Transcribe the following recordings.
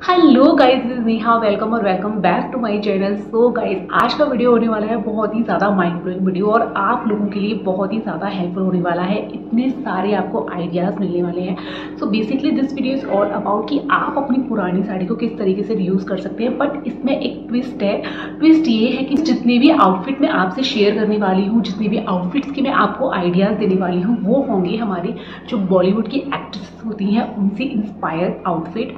Hello guys, this is Neha. Welcome और welcome back to my channel. So guys, आज का video होने वाला है बहुत ही ज़्यादा माइंड ब्लोइंग वीडियो और आप लोगों के लिए बहुत ही ज़्यादा हेल्पफुल होने वाला है। इतने सारे आपको आइडियाज़ मिलने वाले हैं। So basically this video is all about कि आप अपनी पुरानी साड़ी को किस तरीके से रीयूज़ कर सकते हैं। बट इसमें एक ट्विस्ट है। ट्विस्ट ये है कि जितने भी आउटफिट मैं आपसे शेयर करने वाली हूँ, जितने भी आउटफिट्स की मैं आपको आइडियाज़ देने वाली हूँ, वो होंगे हमारी जो बॉलीवुड की एक्ट्रेस होती हैं उनसे inspired outfit.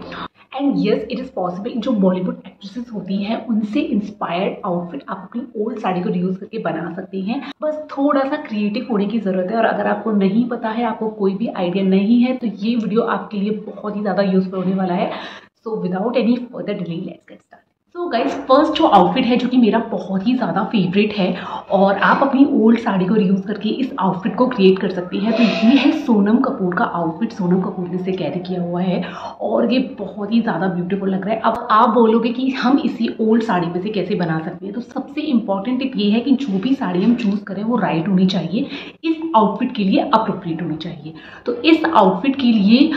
And yes, it is possible जो बॉलीवुड एक्ट्रेसेस होती हैं उनसे इंस्पायर्ड आउटफिट आप अपनी ओल्ड साड़ी को रीयूज करके बना सकती हैं। बस थोड़ा सा क्रिएटिव होने की ज़रूरत है। और अगर आपको नहीं पता है, आपको कोई भी आइडिया नहीं है, तो ये वीडियो आपके लिए बहुत ही ज़्यादा यूजफुल होने वाला है। So without any further delay, let's get start. So guys, first जो आउटफिट है जो कि मेरा बहुत ही ज़्यादा फेवरेट है और आप अपनी ओल्ड साड़ी को रीयूज़ करके इस आउटफिट को क्रिएट कर सकती हैं, तो ये है सोनम कपूर का आउटफिट। सोनम कपूर ने इसे कैरी किया हुआ है और ये बहुत ही ज़्यादा ब्यूटीफुल लग रहा है। अब आप बोलोगे कि हम इसी ओल्ड साड़ी में से कैसे बना सकते हैं, तो सबसे इंपॉर्टेंट टिप ये है कि जो भी साड़ी हम चूज़ करें वो राइट होनी चाहिए, इस आउटफिट के लिए अप्रोप्रिएट होनी चाहिए। तो इस आउटफिट के लिए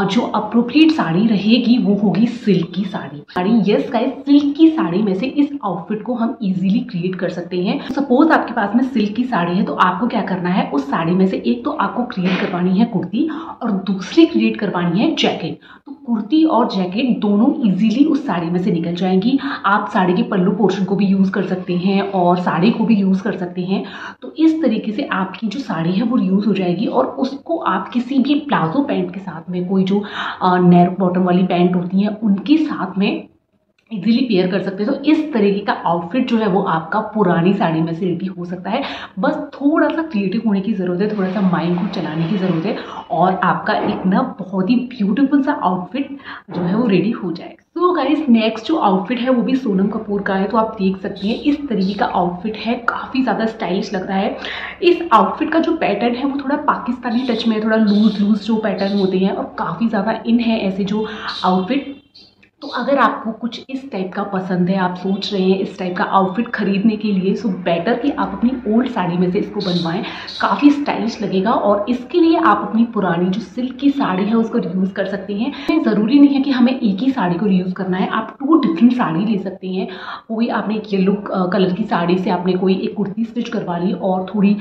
जो अप्रोप्रिएट साड़ी रहेगी वो होगी सिल्क की साड़ी। यस गाइस, सिल्क की साड़ी में से इस आउटफिट को हम इजीली क्रिएट कर सकते हैं। सपोज आपके पास में सिल्क की साड़ी है, तो आपको क्या करना है, उस साड़ी में से एक तो आपको क्रिएट करवानी है कुर्ती और दूसरी क्रिएट करवानी है जैकेट। तो कुर्ती और जैकेट दोनों इजीली उस साड़ी में से निकल जाएंगी। आप साड़ी के पल्लू पोर्शन को भी यूज कर सकते हैं और साड़ी को भी यूज कर सकते हैं। तो इस तरीके से आपकी जो साड़ी है वो यूज हो जाएगी और उसको आप किसी भी प्लाजो पैंट के साथ में, कोई जो नैरो बॉटम वाली पैंट होती है उनके साथ में इजीली पेयर कर सकते हैं। तो इस तरीके का आउटफिट जो है वो आपका पुरानी साड़ी में से रेडी हो सकता है। बस थोड़ा सा क्रिएटिव होने की ज़रूरत है, थोड़ा सा माइंड को चलाने की ज़रूरत है और आपका एक ना बहुत ही ब्यूटीफुल सा आउटफिट जो है वो रेडी हो जाएगा। तो गाइस, नेक्स्ट जो आउटफिट है वो भी सोनम कपूर का है। तो आप देख सकते हैं इस तरीके का आउटफिट है, काफ़ी ज़्यादा स्टाइलिश लग रहा है। इस आउटफिट का जो पैटर्न है वो थोड़ा पाकिस्तानी टच में है, थोड़ा लूज लूज जो पैटर्न होते हैं और काफ़ी ज़्यादा इन है ऐसे जो आउटफिट। तो अगर आपको कुछ इस टाइप का पसंद है, आप सोच रहे हैं इस टाइप का आउटफिट खरीदने के लिए, सो बेटर कि आप अपनी ओल्ड साड़ी में से इसको बनवाएं, काफ़ी स्टाइलिश लगेगा। और इसके लिए आप अपनी पुरानी जो सिल्क की साड़ी है उसको रीयूज़ कर सकते हैं। ज़रूरी नहीं है कि हमें एक ही साड़ी को रीयूज़ करना है, आप 2 डिफरेंट साड़ी ले सकते हैं। कोई आपने एक येलो कलर की साड़ी से आपने कोई एक कुर्ती स्टिच करवा ली और थोड़ी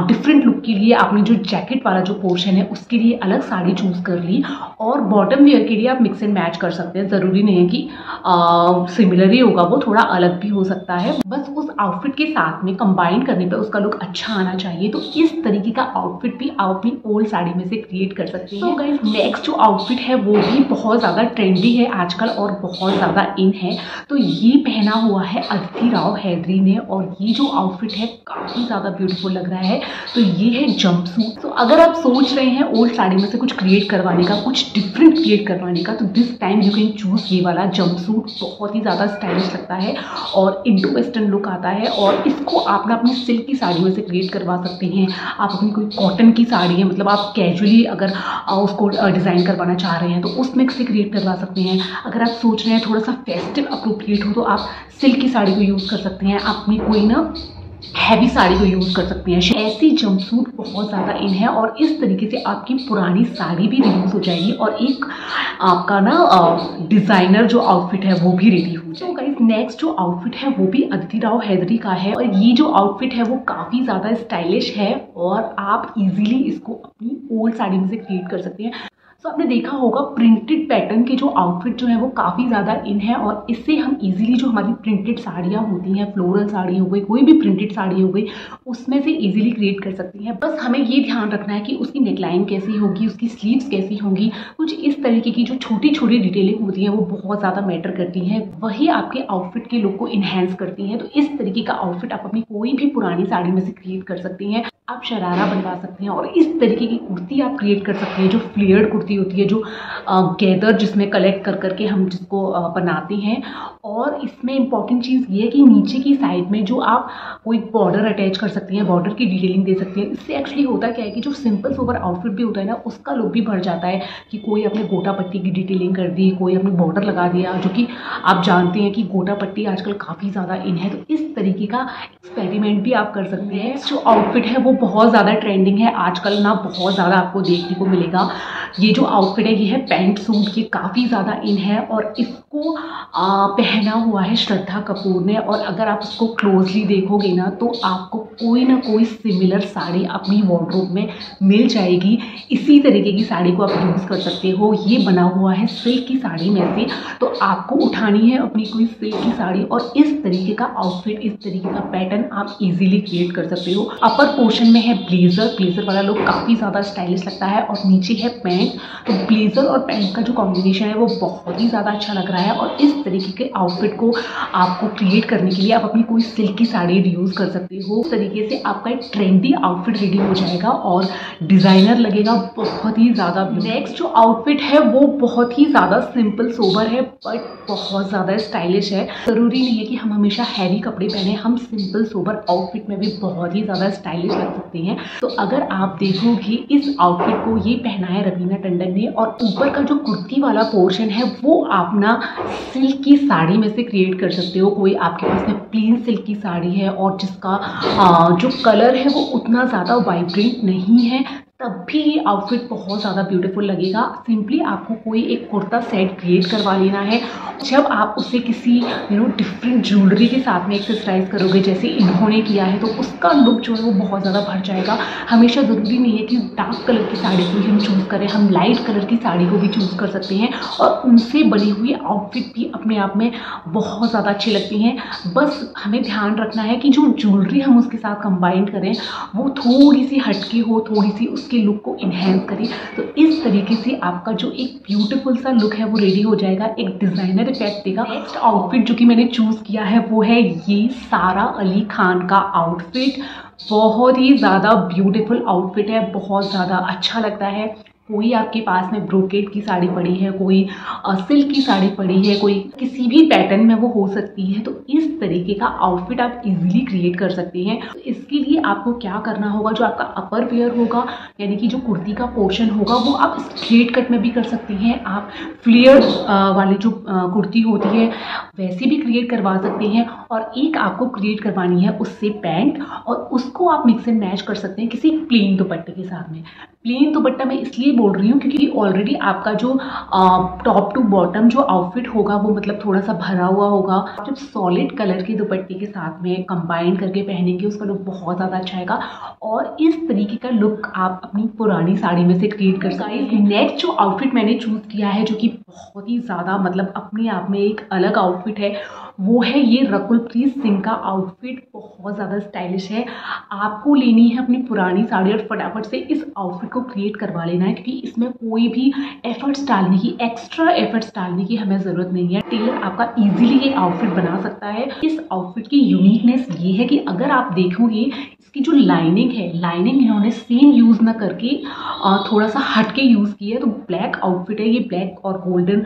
डिफरेंट लुक के लिए आपने जो जैकेट वाला जो पोर्शन है उसके लिए अलग साड़ी चूज़ कर ली और बॉटम वेयर के लिए आप मिक्स एंड मैच कर सकते हैं। ज़रूरी नहीं है कि सिमिलर ही होगा, वो थोड़ा अलग भी हो सकता है। बस उस आउटफिट के साथ में कंबाइन करने पे उसका लुक अच्छा आना चाहिए। तो इस तरीके का आउटफिट भी आप अपनी ओल्ड साड़ी में से क्रिएट कर सकते हैं। तो गाइस, नेक्स्ट जो आउटफिट है वो भी बहुत ज़्यादा ट्रेंडी है आजकल और बहुत ज़्यादा इन है। तो ये पहना हुआ है अदिति राव हैदरी ने और ये जो आउटफिट है काफ़ी ज़्यादा ब्यूटीफुल लग रहा है। तो ये है जंपसूट। तो अगर आप सोच रहे हैं ओल्ड साड़ी में से कुछ क्रिएट करवाने का, कुछ डिफरेंट क्रिएट करवाने का, तो this time you can choose ये वाला जंपसूट। बहुत ही ज़्यादा स्टाइलिश लगता है और इंडो वेस्टर्न लुक आता है और इसको आप ना अपनी सिल्क की साड़ी में से क्रिएट करवा सकते हैं। आप अपनी कोई कॉटन की साड़ी है, मतलब आप कैजुअली अगर उसको डिज़ाइन करवाना चाह रहे हैं तो उसमें से क्रिएट करवा सकते हैं। अगर आप सोच रहे हैं थोड़ा सा फेस्टिव अप्रोप्रिएट हो तो आप सिल्क की साड़ी को यूज़ कर सकते हैं। आप अपनी कोई ना हैवी साड़ी को यूज़ कर सकते हैं। ऐसी जंपसूट बहुत ज़्यादा इन है और इस तरीके से आपकी पुरानी साड़ी भी रीयूज हो जाएगी और एक आपका ना डिज़ाइनर जो आउटफिट है वो भी रेडी हो जाएगा। तो गाइस, नेक्स्ट जो आउटफिट है वो भी अदिति राव हैदरी का है और ये जो आउटफिट है वो काफ़ी ज़्यादा स्टाइलिश है और आप इजीली इसको अपनी ओल्ड साड़ी में से क्रिएट कर सकते हैं। तो आपने देखा होगा प्रिंटेड पैटर्न के जो आउटफिट जो है वो काफ़ी ज़्यादा इन है और इससे हम इजीली जो हमारी प्रिंटेड साड़ियाँ होती हैं, फ्लोरल साड़ी हो गई, कोई भी प्रिंटेड साड़ी हो गई, उसमें से इजीली क्रिएट कर सकती हैं। बस हमें ये ध्यान रखना है कि उसकी नेकलाइन कैसी होगी, उसकी स्लीव्स कैसी होंगी, कुछ इस तरीके की जो छोटी छोटी डिटेलिंग होती है वो बहुत ज़्यादा मैटर करती हैं, वही आपके आउटफिट के लुक को इन्हेंस करती हैं। तो इस तरीके का आउटफिट आप अपनी कोई भी पुरानी साड़ी में से क्रिएट कर सकती हैं। आप शरारा बनवा सकते हैं और इस तरीके की कुर्ती आप क्रिएट कर सकते हैं जो फ्लेयर्ड कुर्ती होती है, जो गैदर जिसमें कलेक्ट कर करके हम जिसको बनाते हैं। और इसमें इंपॉर्टेंट चीज़ ये है कि नीचे की साइड में जो आप कोई बॉर्डर अटैच कर सकती हैं, बॉर्डर की डिटेलिंग दे सकती हैं। इससे एक्चुअली होता क्या है कि जो सिंपल सोबर आउटफिट भी होता है ना, उसका लुक भी बढ़ जाता है कि कोई अपने गोटा पट्टी की डिटेलिंग कर दी, कोई अपने बॉर्डर लगा दिया, जो कि आप जानते हैं कि गोटा पट्टी आजकल काफ़ी ज़्यादा इन है। तो इस तरीके का एक्सपेरिमेंट भी आप कर सकते हैं। जो आउटफिट है वो बहुत ज़्यादा ट्रेंडिंग है आजकल ना, बहुत ज़्यादा आपको देखने को मिलेगा। ये जो आउटफिट है ये है पैंट सूट, ये काफ़ी ज़्यादा इन है और इसको पहना हुआ है श्रद्धा कपूर ने। और अगर आप इसको क्लोजली देखोगे ना तो आपको कोई ना कोई सिमिलर साड़ी अपनी वार्डरोब में मिल जाएगी। इसी तरीके की साड़ी को आप यूज़ कर सकते हो। ये बना हुआ है सिल्क की साड़ी में से, तो आपको उठानी है अपनी कोई सिल्क की साड़ी और इस तरीके का आउटफिट, इस तरीके का पैटर्न आप इजीली क्रिएट कर सकते हो। अपर पोर्शन में है ब्लेजर, ब्लेजर वाला लुक काफ़ी ज़्यादा स्टाइलिश लगता है और नीचे है पैंट। तो ब्लेजर और पैंट का जो कॉम्बिनेशन है वो बहुत ही ज़्यादा अच्छा लग रहा है और इस तरीके के आउटफिट को आपको क्रिएट करने के लिए आप अपनी कोई सिल्क की साड़ी यूज़ कर सकते हो। इस तरीके से आपका एक ट्रेंडी आउटफिट रेडी हो जाएगा और डिज़ाइनर लगेगा, बहुत ही ज़्यादा। नेक्स्ट जो आउटफिट है वो बहुत ही ज़्यादा सिंपल सोबर है बट बहुत ज़्यादा स्टाइलिश है। ज़रूरी नहीं है कि हम हमेशा हैवी कपड़े पहने, हम सिंपल सोबर आउटफिट में भी बहुत ही ज़्यादा स्टाइलिश लग सकते हैं। तो अगर आप देखोगे इस आउटफिट को ये पहना है रवीना टंडन ने और ऊपर का जो कुर्ती वाला पोर्शन है वो आप ना सिल्क की साड़ी में से क्रिएट कर सकते हो। कोई आपके पास में प्लेन सिल्क की साड़ी है और जिसका जो कलर है वो उतना ज़्यादा वाइब्रेंट नहीं है, तब भी ये आउटफिट बहुत ज़्यादा ब्यूटीफुल लगेगा। सिंपली आपको कोई एक कुर्ता सेट क्रिएट करवा लेना है। जब आप उसे किसी डिफरेंट ज्वेलरी के साथ में एक्सेसराइज करोगे जैसे इन्होंने किया है तो उसका लुक जो है वो बहुत ज़्यादा बढ़ जाएगा। हमेशा ज़रूरी नहीं है कि डार्क कलर की साड़ी को ही हम चूज़ करें, हम लाइट कलर की साड़ी को भी चूज़ कर सकते हैं और उनसे बनी हुई आउटफिट भी अपने आप में बहुत ज़्यादा अच्छी लगती हैं। बस हमें ध्यान रखना है कि जो ज्वेलरी हम उसके साथ कंबाइन करें वो थोड़ी सी हटके हो, थोड़ी सी उसके लुक को इन्हेंस करें। तो इस तरीके से आपका जो एक ब्यूटीफुल सा लुक है वो रेडी हो जाएगा, एक डिजाइनर इफेक्ट देगा। नेक्स्ट आउटफिट जो कि मैंने चूज किया है वो है ये सारा अली खान का आउटफिट। बहुत ही ज़्यादा ब्यूटीफुल आउटफिट है, बहुत ज़्यादा अच्छा लगता है। कोई आपके पास में ब्रोकेट की साड़ी पड़ी है, कोई सिल्क की साड़ी पड़ी है, कोई किसी भी पैटर्न में वो हो सकती है, तो इस तरीके का आउटफिट आप इजीली क्रिएट कर सकते हैं। तो इसके लिए आपको क्या करना होगा, जो आपका अपर वेयर होगा यानी कि जो कुर्ती का पोर्शन होगा वो आप स्ट्रेट कट में भी कर सकती हैं, आप फ्लेयर वाली जो कुर्ती होती है वैसे भी क्रिएट करवा सकते हैं और एक आपको क्रिएट करवानी है उससे पैंट और उसको आप मिक्स एंड मैच कर सकते हैं किसी प्लेन दुपट्टे के साथ में। प्लेन दुपट्टा मैं इसलिए बोल रही हूँ क्योंकि ऑलरेडी आपका जो टॉप टू बॉटम जो आउटफिट होगा वो मतलब थोड़ा सा भरा हुआ होगा। जब सॉलिड कलर के दुपट्टे के साथ में कंबाइन करके पहनेंगे उसका लुक बहुत ज़्यादा अच्छा आएगा और इस तरीके का लुक आप अपनी पुरानी साड़ी में से क्रिएट कर सकते हैं। नेक्स्ट जो आउटफिट मैंने चूज़ किया है जो कि बहुत ही ज़्यादा मतलब अपने आप में एक अलग आउटफिट है वो है ये रकुलप्रीत सिंह का आउटफिट। बहुत ज़्यादा स्टाइलिश है। आपको लेनी है अपनी पुरानी साड़ी और फटाफट से इस आउटफिट को क्रिएट करवा लेना है क्योंकि इसमें कोई भी एफर्ट्स डालने की, एक्स्ट्रा एफर्ट्स डालने की हमें ज़रूरत नहीं है। टेलर आपका इजीली ये आउटफिट बना सकता है। इस आउटफिट की यूनिकनेस ये है कि अगर आप देखोगे इसकी जो लाइनिंग है, लाइनिंग इन्होंने सेम यूज़ ना करके थोड़ा सा हट के यूज़ की है। तो ब्लैक आउटफिट है ये, ब्लैक और गोल्डन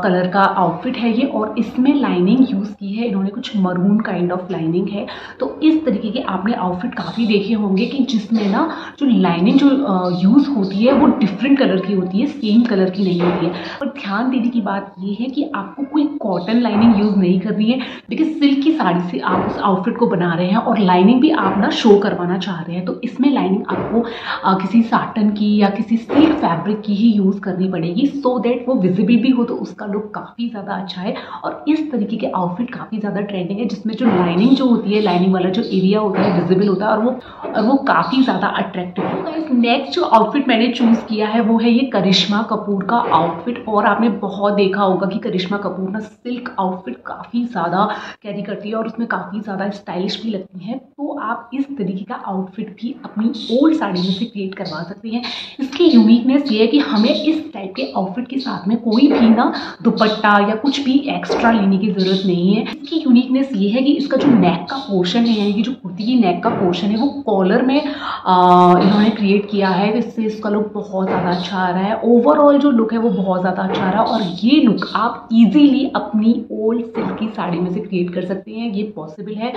कलर का आउटफिट है ये और इसमें लाइनिंग यूज़ की है इन्होंने, कुछ मरून काइंड ऑफ लाइनिंग है। तो इस तरीके के आपने आउटफिट काफ़ी देखे होंगे कि जिसमें ना जो लाइनिंग जो यूज़ होती है वो डिफरेंट कलर की होती है, सेम कलर की नहीं होती है। और ध्यान देने की बात ये है कि आपको कोई कॉटन लाइनिंग यूज़ नहीं करनी है बिकॉज सिल्क की साड़ी से आप उस आउटफिट को बना रहे हैं और लाइनिंग भी आप ना शो करवाना चाह रहे हैं। तो इसमें लाइनिंग आपको किसी साटन की या किसी सिल्क फैब्रिक की ही यूज़ करनी पड़ेगी सो दैट वो विजिबल भी हो तो उसका लुक काफ़ी ज़्यादा अच्छा है। और इस तरीके के आउटफिट काफ़ी ज़्यादा ट्रेंडिंग है जिसमें जो लाइनिंग जो होती है, लाइनिंग वाला जो एरिया होता है विजिबल होता है और वो काफ़ी ज़्यादा अट्रैक्टिव होता है। नेक्स्ट जो आउटफिट मैंने चूज़ किया है वो है ये करिश्मा कपूर का आउटफिट। और आपने बहुत देखा होगा कि करिश्मा कपूर ना सिल्क आउटफिट काफ़ी ज़्यादा कैरी करती है और उसमें काफ़ी ज़्यादा स्टाइलिश भी लगती है। तो आप इस तरीके का आउटफिट भी अपनी ओल्ड साड़ी में से क्रिएट करवा सकते हैं। इसकी यूनिकनेस ये है कि हमें इस टाइप के आउटफिट के साथ में कोई भी ना दुपट्टा या कुछ भी एक्स्ट्रा लेने की ज़रूरत नहीं है। इसकी यूनिकनेस ये है कि इसका जो नेक का पोर्शन है यानी कि जो कुर्ती की नेक का पोर्शन है वो कॉलर में इन्होंने क्रिएट किया है, इससे इसका लुक बहुत ज़्यादा अच्छा आ रहा है। ओवरऑल जो लुक है वो बहुत ज़्यादा अच्छा आ रहा है और ये लुक आप इजीली अपनी ओल्ड सिल्क की साड़ी में से क्रिएट कर सकते हैं, ये पॉसिबल है।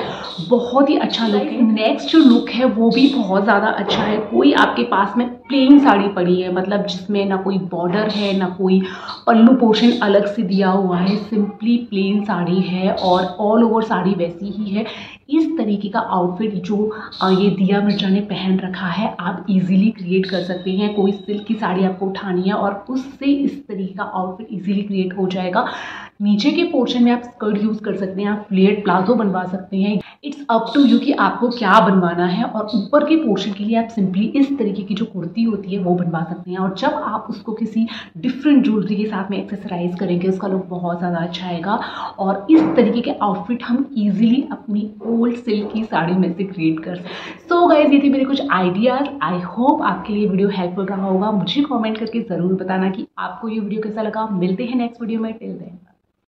बहुत ही अच्छा लुक है। नेक्स्ट जो लुक है वो भी बहुत ज़्यादा अच्छा है। कोई आपके पास में प्लेन साड़ी पड़ी है मतलब जिसमें ना कोई बॉर्डर है ना कोई पल्लू पोर्शन अलग से दिया हुआ है, सिंपली प्लेन साड़ी है और ऑल ओवर साड़ी वैसी ही है। इस तरीके का आउटफिट जो ये दिया मिर्जा ने पहन रखा है आप इजीली क्रिएट कर सकते हैं। कोई सिल्क की साड़ी आपको उठानी है और उससे इस तरीके का आउटफिट इजीली क्रिएट हो जाएगा। नीचे के पोर्शन में आप स्कर्ट यूज कर सकते हैं, आप फ्लेयर्ड प्लाजो बनवा सकते हैं। इट्स अप टू यू कि आपको क्या बनवाना है। और ऊपर के पोर्शन के लिए आप सिंपली इस तरीके की जो कुर्ती होती है वो बनवा सकते हैं। और जब आप उसको किसी डिफरेंट ज्वेलरी के साथ में एक्सेसराइज करेंगे उसका लुक बहुत ज़्यादा अच्छा आएगा। और इस तरीके के आउटफिट हम इजीली अपनी ओल्ड सिल्क की साड़ी में से क्रिएट कर सकते हैं। सो गाइज ये थे मेरे कुछ आइडियाज। आई होप आपके लिए वीडियो हेल्पफुल रहा होगा। मुझे कॉमेंट करके ज़रूर बताना कि आपको ये वीडियो कैसा लगा। मिलते हैं नेक्स्ट वीडियो में। Till then.